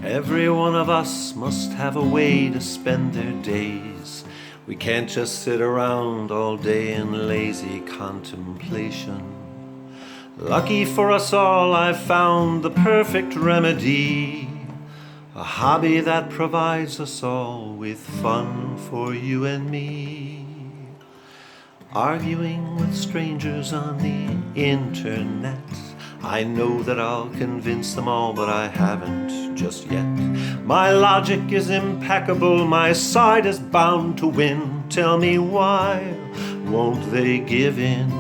Every one of us must have a way to spend their days. We can't just sit around all day in lazy contemplation. Lucky for us all, I've found the perfect remedy, a hobby that provides us all with fun for you and me. Arguing with strangers on the internet. I know that I'll convince them all, but I haven't just yet. My logic is impeccable, my side is bound to win. Tell me why won't they give in?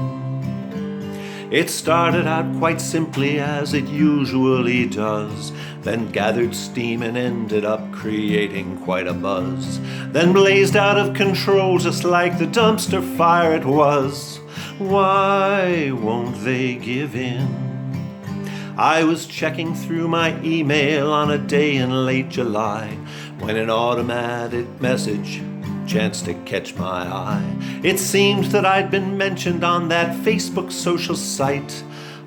It started out quite simply, as it usually does, then gathered steam and ended up creating quite a buzz, then blazed out of control just like the dumpster fire it was. Why won't they give in? I was checking through my email on a day in late July when an automated message chanced to catch my eye. It seemed that I'd been mentioned on that Facebook social site.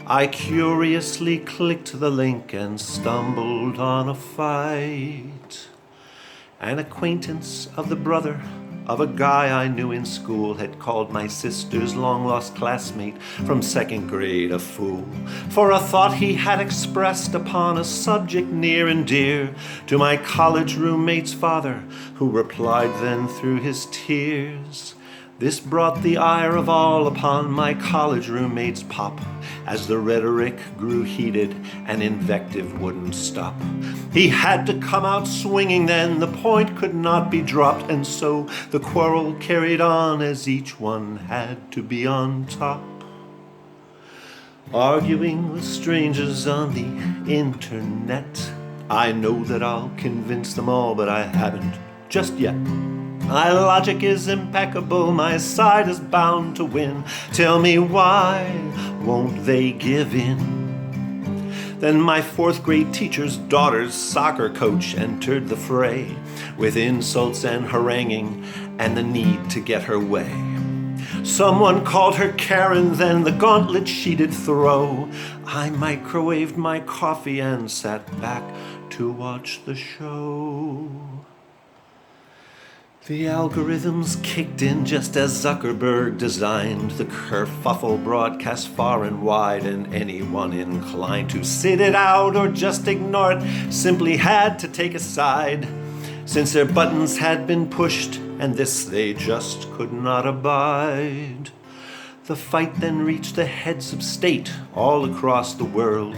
I curiously clicked the link and stumbled on a fight. An acquaintance of the brother of a guy I knew in school had called my sister's long-lost classmate from second grade a fool for a thought he had expressed upon a subject near and dear to my college roommate's father, who replied then through his tears. This brought the ire of all upon my college roommate's pop, as the rhetoric grew heated and invective wouldn't stop. He had to come out swinging then, the point could not be dropped, and so the quarrel carried on as each one had to be on top. Arguing with strangers on the internet. I know that I'll convince them all, but I haven't just yet. My logic is impeccable, my side is bound to win. Tell me why won't they give in? Then my fourth grade teacher's daughter's soccer coach entered the fray with insults and haranguing and the need to get her way. Someone called her Karen, then the gauntlet she did throw. I microwaved my coffee and sat back to watch the show. The algorithms kicked in just as Zuckerberg designed the kerfuffle broadcast far and wide, and anyone inclined to sit it out or just ignore it simply had to take a side, since their buttons had been pushed, and this they just could not abide. The fight then reached the heads of state all across the world,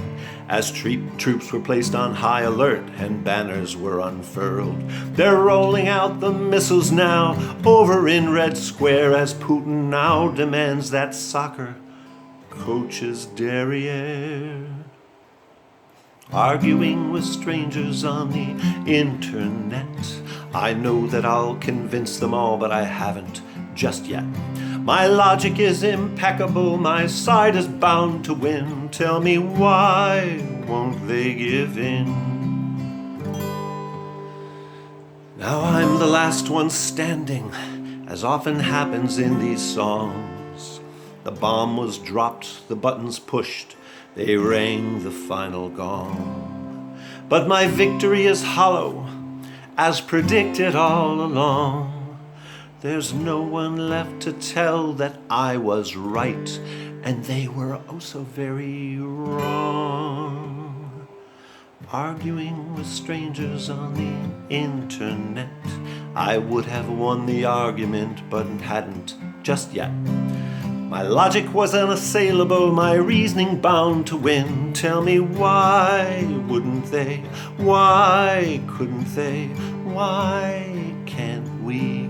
as troops were placed on high alert and banners were unfurled. They're rolling out the missiles now over in Red Square, as Putin now demands that soccer coach's derriere. Arguing with strangers on the internet. I know that I'll convince them all, but I haven't just yet. My logic is impeccable, my side is bound to win. Tell me why won't they give in? Now I'm the last one standing, as often happens in these songs. The bomb was dropped, the buttons pushed, they rang the final gong. But my victory is hollow, as predicted all along. There's no one left to tell that I was right, and they were oh so very wrong. Arguing with strangers on the internet. I would have won the argument, but hadn't just yet. My logic was unassailable, my reasoning bound to win. Tell me why wouldn't they? Why couldn't they? Why can't we?